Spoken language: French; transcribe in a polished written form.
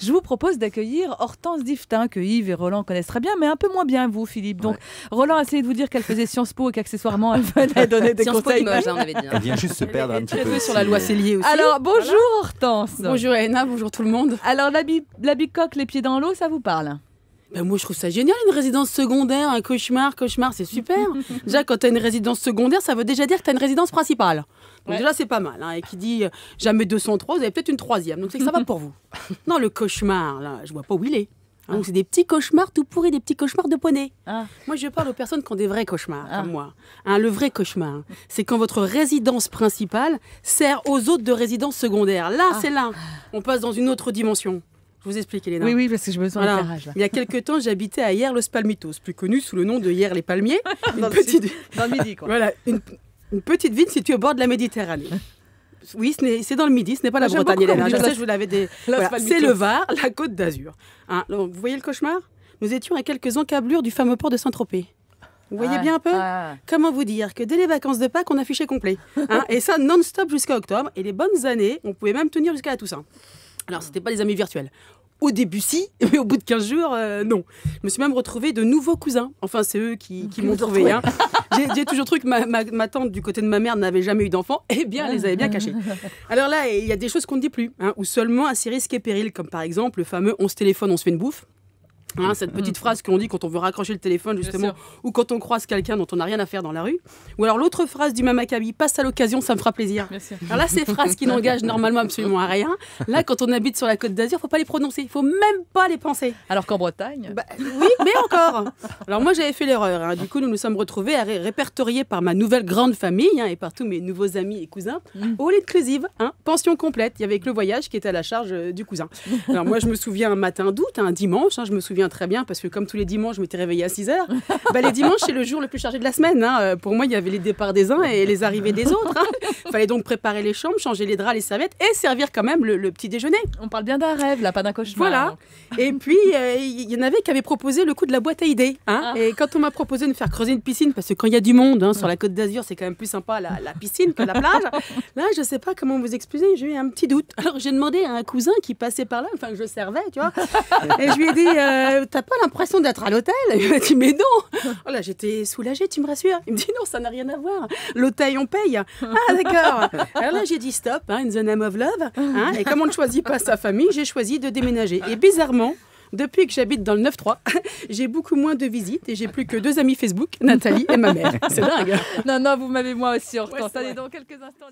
Je vous propose d'accueillir Hortense Diftin, que Yves et Roland connaissent très bien, mais un peu moins bien vous, Philippe. Donc, Roland a essayé de vous dire qu'elle faisait Sciences Po et qu'accessoirement, elle venait donner des conseils. Sciences Po, on avait dit. Elle vient juste se perdre un petit peu. Sur la loi Cellier aussi. Alors, bonjour Hortense. Bonjour Elena, bonjour tout le monde. Alors, la bicoque, les pieds dans l'eau, ça vous parle? Ben moi je trouve ça génial, une résidence secondaire, un cauchemar, c'est super. Déjà quand tu as une résidence secondaire, ça veut déjà dire que tu as une résidence principale. Donc déjà c'est pas mal. Hein. Et qui dit jamais 203, vous avez peut-être une troisième. Donc c'est que ça va pour vous. Non, le cauchemar, là, je vois pas où il est. Hein, donc c'est des petits cauchemars tout pourris, des petits cauchemars de poney. Moi je parle aux personnes qui ont des vrais cauchemars, comme moi. Hein, le vrai cauchemar, c'est quand votre résidence principale sert aux autres de résidence secondaire. Là, c'est là. On passe dans une autre dimension. Je vous explique, Elena. Oui, parce que je me sens éclairage. Il y a quelques temps, j'habitais à Hyères-les-Palmitos, plus connu sous le nom de Hyères-les-Palmiers. Dans le Midi, quoi. Voilà, une petite ville située au bord de la Méditerranée. Oui, c'est dans le Midi, ce n'est pas la Bretagne, Elena. Je sais, je vous l'avais dit. Voilà, c'est le Var, la Côte d'Azur. Hein, vous voyez le cauchemar? Nous étions à quelques encablures du fameux port de Saint-Tropez. Vous voyez bien un peu Comment vous dire que dès les vacances de Pâques, on affichait complet. Hein, et ça non-stop jusqu'à octobre. Et les bonnes années, on pouvait même tenir jusqu'à la Toussaint. Alors, c'était pas des amis virtuels. Au début, si, mais au bout de 15 jours, non. Je me suis même retrouvée de nouveaux cousins. Enfin, c'est eux qui m'ont trouvé. Hein. J'ai toujours cru que ma tante, du côté de ma mère, n'avait jamais eu d'enfants. Eh bien, elle les avait bien cachés. Alors là, il y a des choses qu'on ne dit plus, hein, ou seulement à ses risques et périls, comme par exemple le fameux « on se téléphone, on se fait une bouffe ». Hein, cette petite phrase qu'on dit quand on veut raccrocher le téléphone, justement, ou quand on croise quelqu'un dont on n'a rien à faire dans la rue. Ou alors l'autre phrase du même acabit, passe à l'occasion, ça me fera plaisir. Alors là, ces phrases qui n'engagent normalement absolument à rien, là, quand on habite sur la Côte d'Azur, il ne faut pas les prononcer, il ne faut même pas les penser. Alors qu'en Bretagne oui, mais encore. Alors moi, j'avais fait l'erreur. Hein. Du coup, nous nous sommes retrouvés répertoriés par ma nouvelle grande famille, hein, et par tous mes nouveaux amis et cousins, all inclusive, hein, pension complète. Il y avait que le voyage qui était à la charge du cousin. Alors moi, je me souviens un matin d'août, un dimanche, hein, je me souviens très bien parce que comme tous les dimanches, je m'étais réveillée à 6h. Les dimanches, c'est le jour le plus chargé de la semaine. Hein. Pour moi, il y avait les départs des uns et les arrivées des autres. Il fallait donc préparer les chambres, changer les draps, les serviettes et servir quand même le petit déjeuner. On parle bien d'un rêve, là, pas d'un cauchemar. Voilà. Et puis, il y en avait qui avaient proposé le coup de la boîte à idées. Hein. Et quand on m'a proposé de me faire creuser une piscine, parce que quand il y a du monde, hein, sur la Côte d'Azur, c'est quand même plus sympa la piscine que la plage. Là, je ne sais pas comment vous expliquer, j'ai eu un petit doute. Alors, j'ai demandé à un cousin qui passait par là, enfin, que je servais, tu vois. Et je lui ai dit, t'as pas l'impression d'être à l'hôtel? Il m'a dit, mais non. Oh là, j'étais soulagée, tu me rassures. Il me dit, non, ça n'a rien à voir. L'hôtel, on paye. Ah, d'accord. Alors là, j'ai dit stop, hein, in the name of love. Hein, et comme on ne choisit pas sa famille, j'ai choisi de déménager. Et bizarrement, depuis que j'habite dans le 9-3, j'ai beaucoup moins de visites et j'ai plus que 2 amis Facebook, Nathalie et ma mère. C'est dingue. Non, vous m'avez moi aussi, Hortense. Allez, dans quelques instants.